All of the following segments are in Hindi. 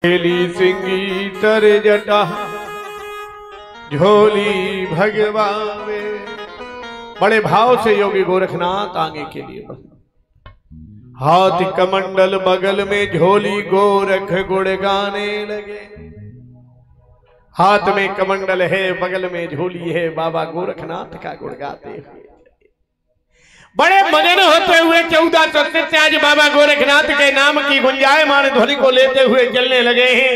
खेली सिंगी तर जटा झोली भगवान। बड़े भाव से योगी गोरखनाथ आगे के लिए बढ़े। हाथ कमंडल बगल में झोली गोरख गुड़ गाने लगे। हाथ में कमंडल है, बगल में झोली है, बाबा गोरखनाथ का गुड़ गाते हुए बड़े मगन होते हुए 1400 से आज बाबा गोरखनाथ के नाम की गुंजायमान ध्वनि को लेते हुए चलने लगे हैं।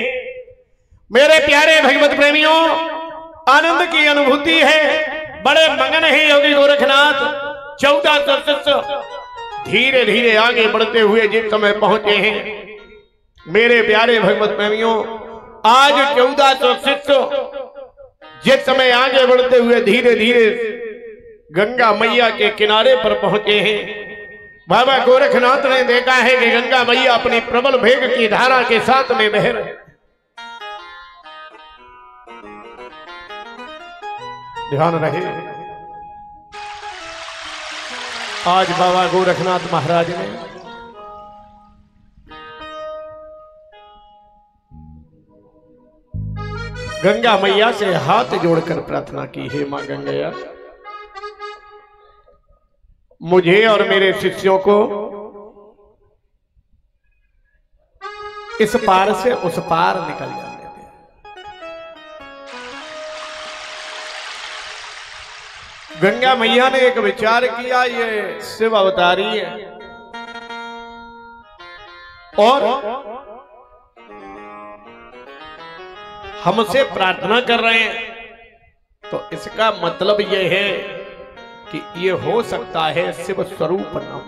मेरे प्यारे भगवत प्रेमियों, आनंद की अनुभूति है, बड़े मगन है योगी गोरखनाथ। 1400 शिष्य धीरे धीरे आगे बढ़ते हुए जिस समय पहुंचे हैं, मेरे प्यारे भगवत प्रेमियों, आज 1400 शिष्य जिस समय आगे बढ़ते हुए धीरे धीरे गंगा मैया के किनारे पर पहुंचे हैं। बाबा गोरखनाथ ने देखा है कि गंगा मैया अपनी प्रबल वेग की धारा के साथ में बह रहे। ध्यान रहे, आज बाबा गोरखनाथ महाराज ने गंगा मैया से हाथ जोड़कर प्रार्थना की, हे मां गंगैया, मुझे और मेरे शिष्यों को इस पार से उस पार निकल जाने दे। गंगा मैया ने एक विचार किया, ये शिव अवतारी है और हमसे प्रार्थना कर रहे हैं, तो इसका मतलब यह है कि ये हो सकता है शिव स्वरूप न हो,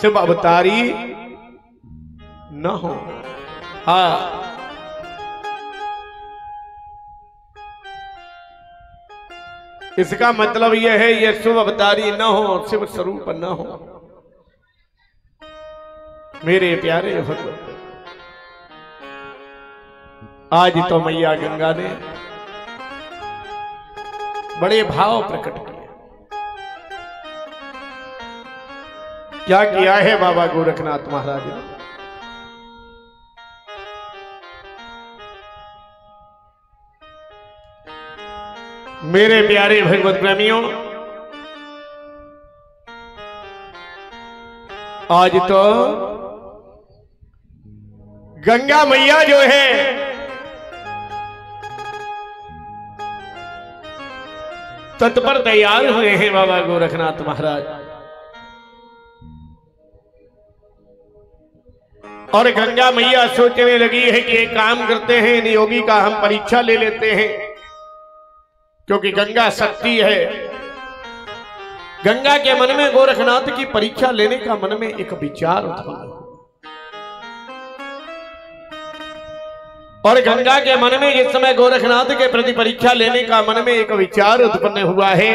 शिव अवतारी न हो। हाँ, इसका मतलब यह है ये शिव अवतारी न हो, शिव स्वरूप न हो। मेरे प्यारे भगवान, आज तो मैया गंगा ने बड़े भाव प्रकट किए। क्या किया है बाबा गोरखनाथ महाराज ने? मेरे प्यारे भगवत प्रेमियों, आज तो गंगा मैया जो है तत्पर तैयार हुए हैं बाबा गोरखनाथ महाराज, और गंगा मैया सोचने लगी है कि एक काम करते हैं, इन योगी का हम परीक्षा ले लेते हैं, क्योंकि गंगा शक्ति है। गंगा के मन में गोरखनाथ की परीक्षा लेने का मन में एक विचार उत्पन्न, और गंगा के मन में जिस समय गोरखनाथ के प्रति परीक्षा लेने का मन में एक विचार उत्पन्न हुआ है,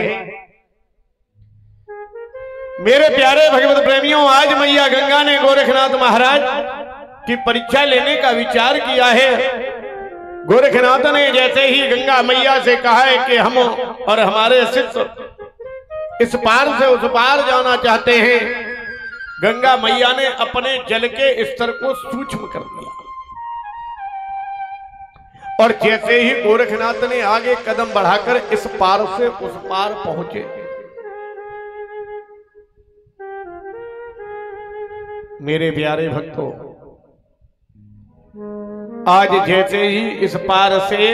मेरे प्यारे भगवत प्रेमियों, आज मैया गंगा ने गोरखनाथ महाराज की परीक्षा लेने का विचार किया है। गोरखनाथ ने जैसे ही गंगा मैया से कहा है कि हम और हमारे शिष्य इस पार से उस पार जाना चाहते हैं, गंगा मैया ने अपने जल के स्तर को सूक्ष्म कर दिया, और जैसे ही गोरखनाथ ने आगे कदम बढ़ाकर इस पार से उस पार पहुंचे, मेरे प्यारे भक्तों, आज जैसे ही इस पार से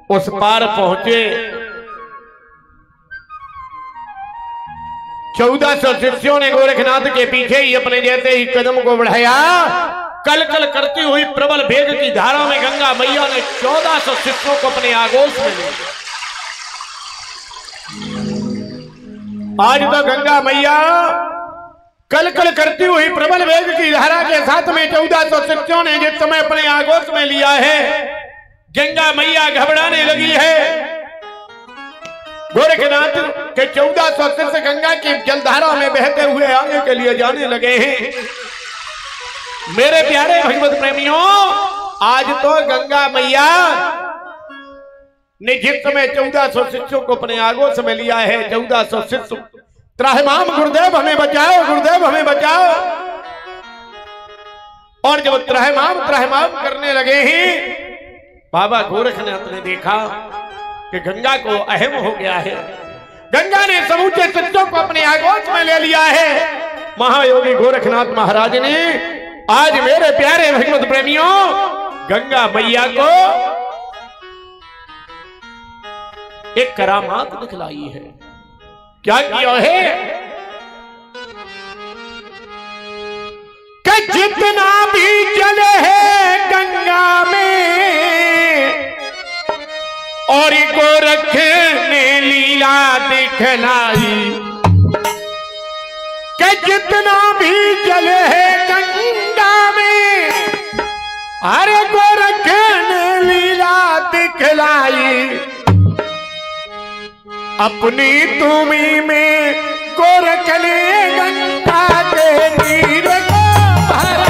उस पार पहुंचे, 1400 शिष्यों ने गोरखनाथ के पीछे ही अपने जैसे ही कदम को बढ़ाया, कल कल करती हुई प्रबल वेग की धारा में गंगा मैया ने 1400 शिष्यों को अपने आगोश में लिया। आज तो गंगा मैया कल कल करती हुई प्रबल वेग की धारा के साथ में 1400 शिष्यों ने जिस समय अपने आगोश में लिया है, गंगा मैया घबराने लगी है। गोरखनाथ के 1400 शिष्य गंगा की जलधारा में बहते हुए आगे के लिए जाने लगे हैं। मेरे प्यारे भगवत प्रेमियों, आज तो गंगा मैया ने जिस समय 1400 शिष्यों को अपने आगोश में लिया है, 1400 शिष्य त्राहिमाम, गुरुदेव हमें बचाओ, गुरुदेव हमें बचाओ। और जब त्रहमाम करने लगे हैं, बाबा गोरखनाथ ने देखा कि गंगा को अहम हो गया है। गंगा ने समूचे चित्तों को अपने आगोश में ले लिया है। महायोगी गोरखनाथ महाराज ने आज मेरे प्यारे भगवत प्रेमियों गंगा मैया को एक करामात दिखलाई है। क्या किया है कि जितना भी जल है गंगा में और गोरख ने लीला दिखलाई कि जितना भी जल है गंगा में अरे गोरख ने लीला दिखलाई। अपनी तुमी में गोरख ने गंगा के नीर को भरा